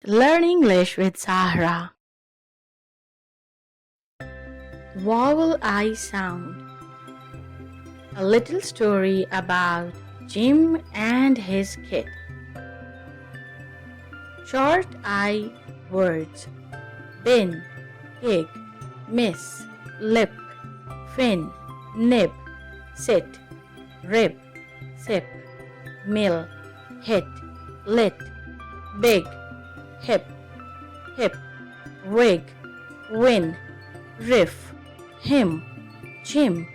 Learn English with Sahra. Vowel I sound. A little story about Jim and his kid. Short I words. Bin, pig, miss, lip, fin, nib, sit, rib, sip, mill, hit, lit, big, hip, wig, win, riff, him, Jim,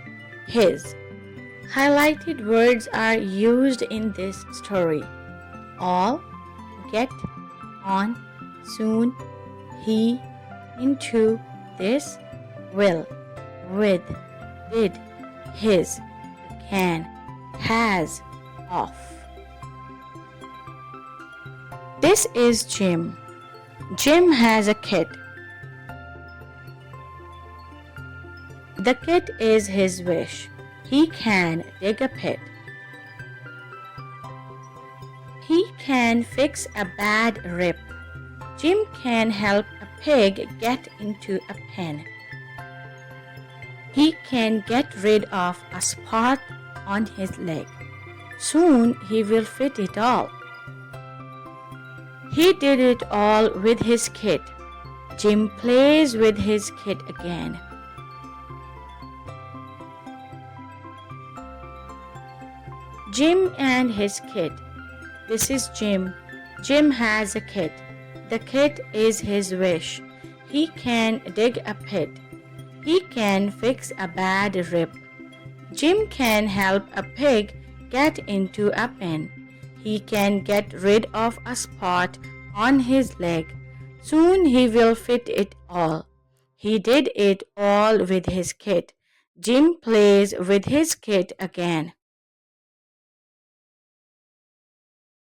his. Highlighted words are used in this story. All, get, on, soon, he, into, this, will, with, did, his, can, has, off. This is Jim. Jim has a kid. The kid is his wish. He can dig a pit. He can fix a bad rip. Jim can help a pig get into a pen. He can get rid of a spot on his leg. Soon he will fit it all. He did it all with his kid. Jim plays with his kid again. Jim and his kid. This is Jim. Jim has a kid. The kid is his wish. He can dig a pit. He can fix a bad rip. Jim can help a pig get into a pen. He can get rid of a spot on his leg. Soon he will fit it all. He did it all with his kid. Jim plays with his kid again.